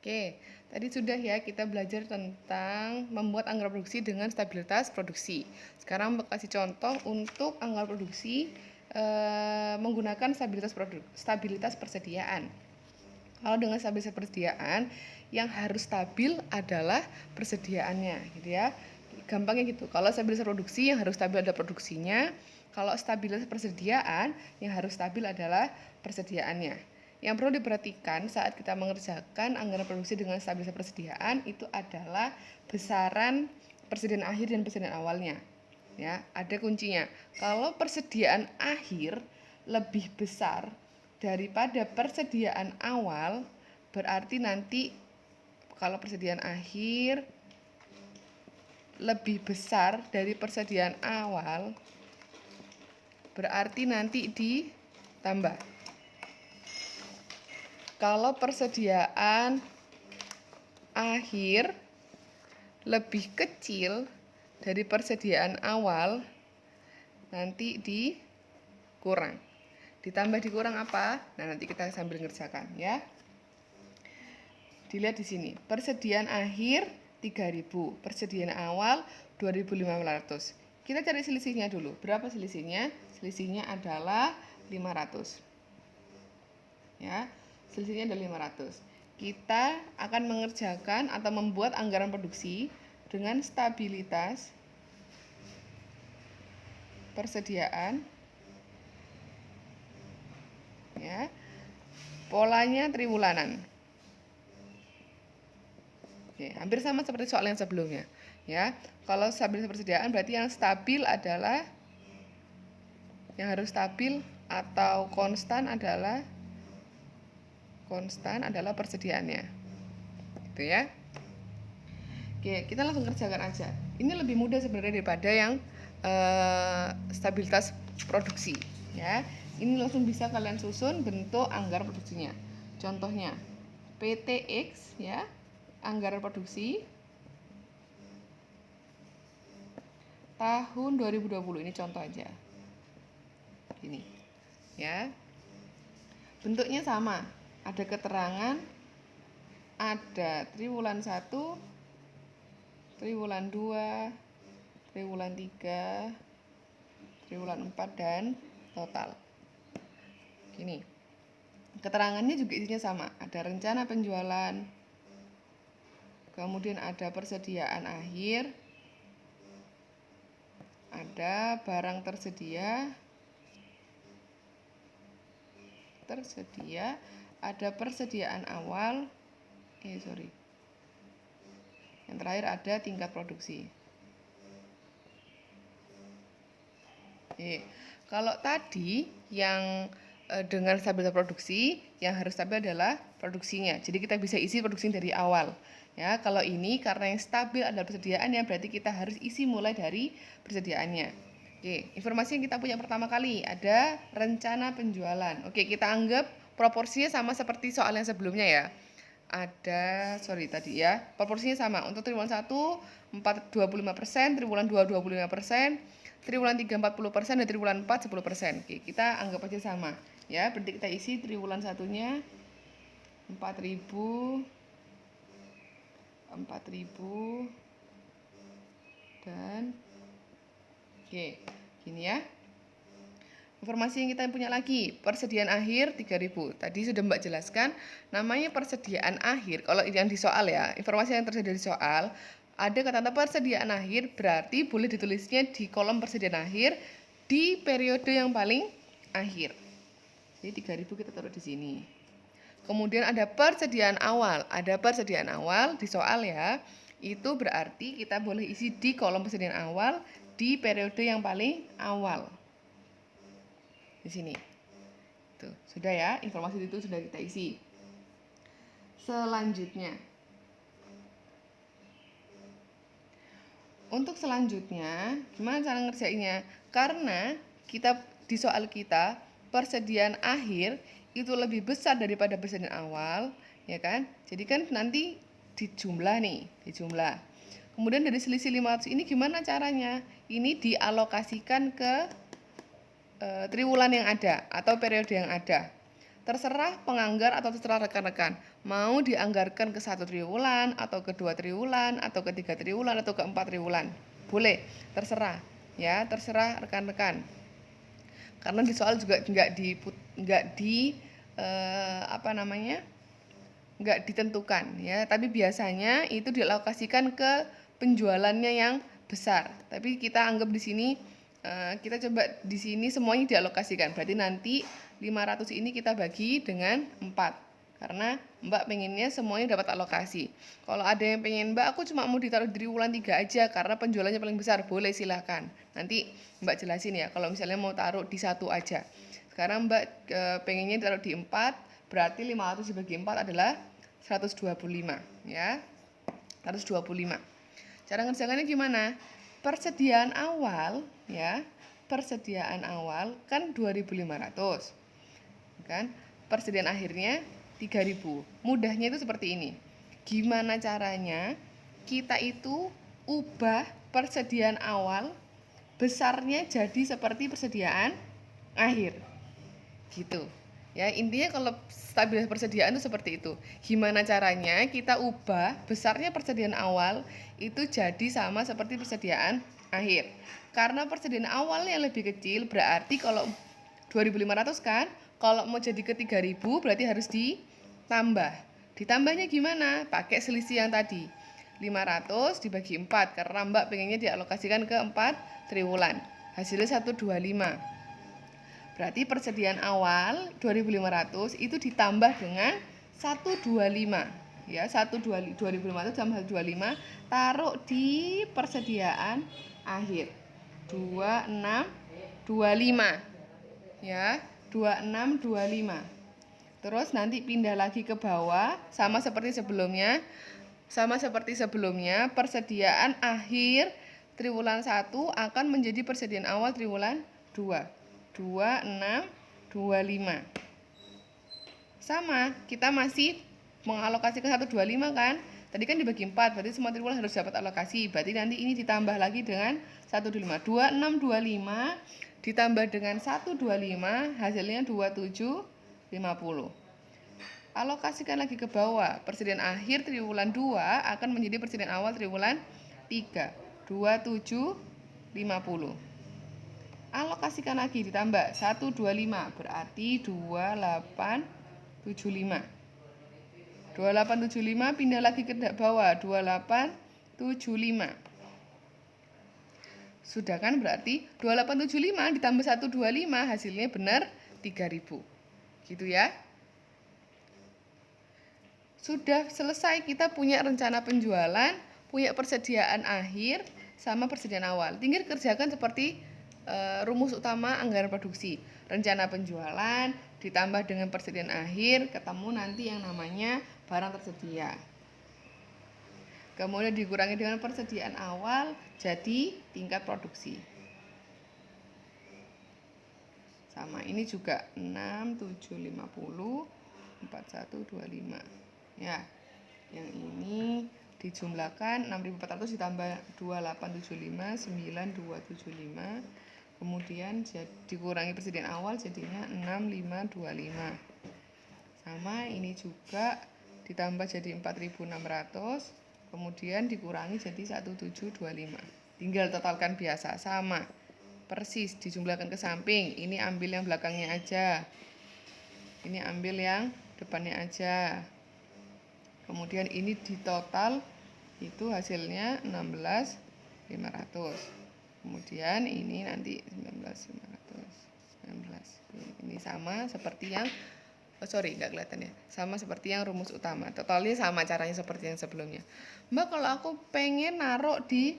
Oke, tadi sudah ya kita belajar tentang membuat anggaran produksi dengan stabilitas produksi. Sekarang kasih contoh untuk anggaran produksi menggunakan stabilitas persediaan. Kalau dengan stabilitas persediaan, yang harus stabil adalah persediaannya, gitu ya. Gampangnya gitu. Kalau stabilitas produksi, yang harus stabil adalah produksinya. Kalau stabilitas persediaan, yang harus stabil adalah persediaannya. Yang perlu diperhatikan saat kita mengerjakan anggaran produksi dengan stabilitas persediaan itu adalah besaran persediaan akhir dan persediaan awalnya. Ya, ada kuncinya. Kalau persediaan akhir lebih besar daripada persediaan awal, berarti nanti kalau persediaan akhir lebih besar dari persediaan awal, berarti nanti ditambah. Kalau persediaan akhir lebih kecil dari persediaan awal, nanti dikurang. Ditambah dikurang apa? Nah, nanti kita sambil ngerjakan ya. Dilihat di sini. Persediaan akhir 3.000, persediaan awal 2.500. Kita cari selisihnya dulu. Berapa selisihnya? Selisihnya adalah 500. Ya. Selisihnya adalah 500. Kita akan mengerjakan atau membuat anggaran produksi dengan stabilitas persediaan. Ya. Polanya triwulanan. Oke, hampir sama seperti soal yang sebelumnya. Ya, kalau stabilitas persediaan berarti yang stabil adalah atau konstan persediaannya. Gitu ya. Oke, kita langsung kerjakan aja. Ini lebih mudah sebenarnya daripada yang stabilitas produksi, ya. Ini langsung bisa kalian susun bentuk anggaran produksinya. Contohnya PTX ya, anggaran produksi tahun 2020. Ini contoh aja. Gini. Ya. Bentuknya sama. Ada keterangan, ada triwulan 1, triwulan 2, triwulan 3, triwulan 4 dan total. Gini. Keterangannya juga isinya sama. Ada rencana penjualan, kemudian ada persediaan akhir, ada barang tersedia, ada persediaan awal, yang terakhir ada tingkat produksi. Kalau tadi yang dengan stabilitas produksi, yang harus stabil adalah produksinya. Jadi kita bisa isi produksi dari awal. Ya, kalau ini karena yang stabil adalah persediaannya, berarti kita harus isi mulai dari persediaannya. Oke, informasi yang kita punya pertama kali ada rencana penjualan. Oke, kita anggap proporsinya sama seperti soal yang sebelumnya ya. Proporsinya sama. Untuk triwulan 1 25%, triwulan 2 25%, triwulan 3 40% dan triwulan 4 10%. Oke, kita anggap aja sama. Ya, berarti kita isi triwulan 1-nya 4.000 dan gini ya. Informasi yang kita punya lagi, persediaan akhir 3.000. Tadi sudah Mbak jelaskan, namanya persediaan akhir. Kalau yang di soal ya, informasi yang tersedia di soal, ada kata persediaan akhir, berarti boleh ditulisnya di kolom persediaan akhir di periode yang paling akhir. Jadi 3.000 kita taruh di sini. Kemudian ada persediaan awal. Ada persediaan awal di soal ya. Itu berarti kita boleh isi di kolom persediaan awal di periode yang paling awal. Di sini. Tuh, sudah ya, informasi itu sudah kita isi. Selanjutnya. Untuk selanjutnya, gimana cara ngerjainnya? Karena di soal kita persediaan akhir itu lebih besar daripada persediaan awal, ya kan? Jadi kan nanti dijumlah. Kemudian dari selisih 500 ini gimana caranya? Ini dialokasikan ke triwulan yang ada atau periode yang ada. Terserah penganggar atau terserah rekan-rekan. Mau dianggarkan ke 1 triwulan, atau ke 2 triwulan, atau ke 3 triwulan, atau ke 4 triwulan. Boleh, terserah. Ya, terserah rekan-rekan. Karena di soal juga nggak ditentukan ya, tapi biasanya itu dialokasikan ke penjualannya yang besar. Tapi kita anggap di sini kita coba di sini semuanya dialokasikan. Berarti nanti 500 ini kita bagi dengan 4. Karena Mbak pengennya semuanya dapat alokasi. Kalau ada yang pengen, Mbak aku cuma mau ditaruh di triwulan 3 aja karena penjualannya paling besar, boleh silahkan. Nanti Mbak jelasin ya, kalau misalnya mau taruh di 1 aja. Sekarang Mbak pengennya ditaruh di 4, berarti 500 dibagi 4 adalah 125 ya. 125. Cara ngerjakannya gimana? Persediaan awal ya. Persediaan awal kan 2.500. Kan? Persediaan akhirnya 3.000. Mudahnya itu seperti ini. Gimana caranya kita itu ubah persediaan awal besarnya jadi seperti persediaan akhir. Gitu. Ya, intinya kalau stabilitas persediaan itu seperti itu. Gimana caranya kita ubah besarnya persediaan awal itu jadi sama seperti persediaan akhir. Karena persediaan awalnya lebih kecil, berarti kalau 2.500 kan, kalau mau jadi ke 3.000 berarti harus ditambah. Ditambahnya gimana? Pakai selisih yang tadi. 500 dibagi 4 karena Mbak pengennya dialokasikan ke 4 triwulan. Hasilnya 125. Berarti persediaan awal 2.500 itu ditambah dengan 125. Ya, 2.500 tambah 25 taruh di persediaan akhir. 2625. Ya, 2625. Terus nanti pindah lagi ke bawah sama seperti sebelumnya. Persediaan akhir triwulan 1 akan menjadi persediaan awal triwulan 2. 2625. Sama, kita masih mengalokasikan 125 kan? Tadi kan dibagi 4, berarti semua triwulan harus dapat alokasi. Berarti nanti ini ditambah lagi dengan 125. 2625 ditambah dengan 125 hasilnya 2750. Alokasikan lagi ke bawah. Persediaan akhir triwulan 2 akan menjadi persediaan awal triwulan 3. 2750. Alokasikan lagi ditambah 125 berarti 2875. 2875 pindah lagi ke bawah 2875. Sudah kan, berarti 2875 ditambah 125 hasilnya benar 3000. Gitu ya. Sudah selesai, kita punya rencana penjualan, punya persediaan akhir sama persediaan awal. Tinggal kerjakan seperti rumus utama anggaran produksi. Rencana penjualan ditambah dengan persediaan akhir, ketemu nanti yang namanya barang tersedia. Kemudian dikurangi dengan persediaan awal, jadi tingkat produksi. Sama, ini juga 6750, 4125. Ya, yang ini dijumlahkan 6.400 ditambah 2875, 9275. Kemudian dikurangi persediaan awal jadinya 6525. Sama, ini juga ditambah jadi 4.600, kemudian dikurangi jadi 1725. Tinggal totalkan biasa, sama. Persis dijumlahkan ke samping. Ini ambil yang belakangnya aja. Ini ambil yang depannya aja. Kemudian ini ditotal itu hasilnya 16.500. Kemudian ini nanti 19.500. Ini sama seperti yang nggak kelihatan ya. Sama seperti yang rumus utama. Totalnya sama caranya seperti yang sebelumnya. Mbak, kalau aku pengen naruh di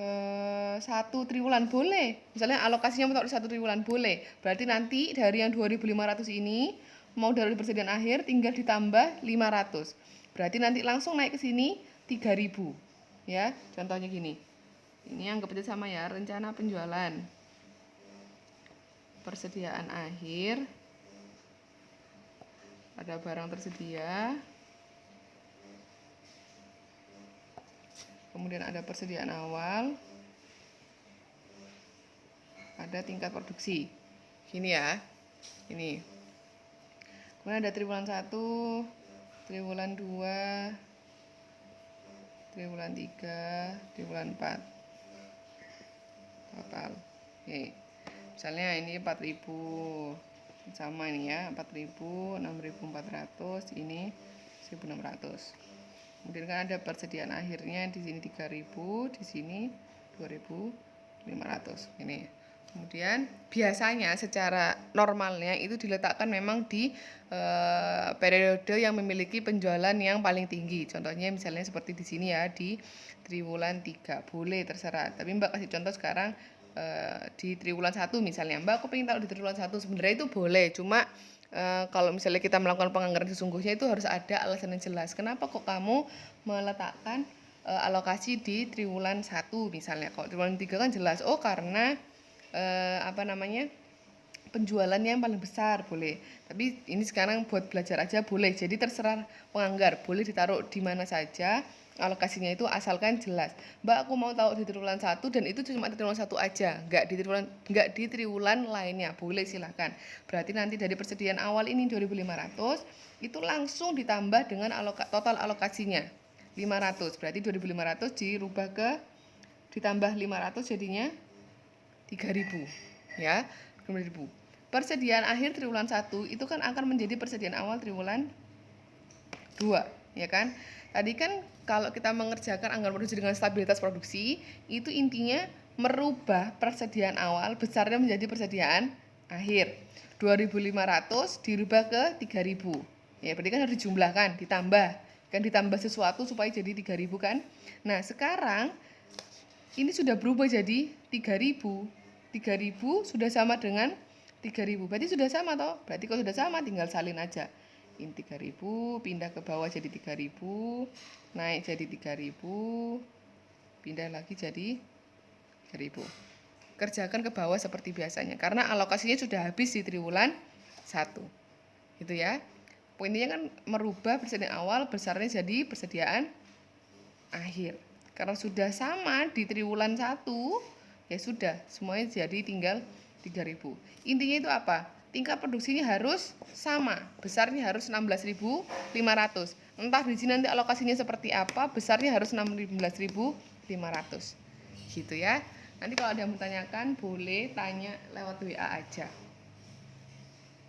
1 triwulan boleh. Misalnya alokasinya mau taruh di 1 triwulan boleh. Berarti nanti dari yang 2.500 ini mau dari persediaan akhir tinggal ditambah 500. Berarti nanti langsung naik ke sini 3.000. Ya, contohnya gini. Ini anggap aja sama ya, rencana penjualan. Persediaan akhir. Ada barang tersedia. Kemudian ada persediaan awal. Ada tingkat produksi. Gini ya. Ini. Kemudian ada triwulan 1, triwulan 2, triwulan 3, triwulan 4 total. Oke. Misalnya ini 4.000, sama ini ya, 4.000, 6.400, ini 1.600. Kemudian kan ada persediaan akhirnya di sini 3.000, di sini 2.500. Ini. Kemudian biasanya secara normalnya itu diletakkan memang di periode yang memiliki penjualan yang paling tinggi. Contohnya misalnya seperti di sini ya, di triwulan 3. Boleh terserah. Tapi Mbak kasih contoh sekarang di triwulan 1 misalnya. Mbak aku pengen tahu di triwulan 1, sebenarnya itu boleh. Cuma kalau misalnya kita melakukan penganggaran sesungguhnya itu harus ada alasan yang jelas. Kenapa kok kamu meletakkan alokasi di triwulan 1 misalnya. Kalau triwulan 3 kan jelas, oh karena penjualannya yang paling besar, boleh. Tapi ini sekarang buat belajar aja boleh. Jadi terserah penganggar, boleh ditaruh di mana saja alokasinya itu asalkan jelas. Mbak aku mau tahu di triwulan 1 dan itu cuma di triwulan 1 aja, enggak di triwulan lainnya. Boleh silakan. Berarti nanti dari persediaan awal ini 2.500 itu langsung ditambah dengan total alokasinya 500. Berarti 2.500 ditambah 500 jadinya 3.000 ya. 5.000. Persediaan akhir triwulan 1 itu kan akan menjadi persediaan awal triwulan 2, ya kan? Tadi kan kalau kita mengerjakan anggaran produksi dengan stabilitas produksi, itu intinya merubah persediaan awal besarnya menjadi persediaan akhir. 2.500 dirubah ke 3.000. Ya, berarti kan harus dijumlahkan, ditambah. Kan ditambah sesuatu supaya jadi 3.000 kan? Nah, sekarang ini sudah berubah jadi 3.000. 3.000 sudah sama dengan 3.000. Berarti sudah sama toh? Berarti kalau sudah sama tinggal salin aja. Ini 3.000 pindah ke bawah jadi 3.000, naik jadi 3.000, pindah lagi jadi 3.000. Kerjakan ke bawah seperti biasanya karena alokasinya sudah habis di triwulan 1. Gitu ya. Poinnya kan merubah persediaan awal besarnya jadi persediaan akhir. Karena sudah sama di triwulan 1, ya sudah, semuanya jadi tinggal 3.000. Intinya itu apa? Tingkat produksinya harus sama, besarnya harus 16.500. Entah di sini nanti alokasinya seperti apa, besarnya harus 16.500. Gitu ya. Nanti kalau ada yang bertanyakan boleh tanya lewat WA aja.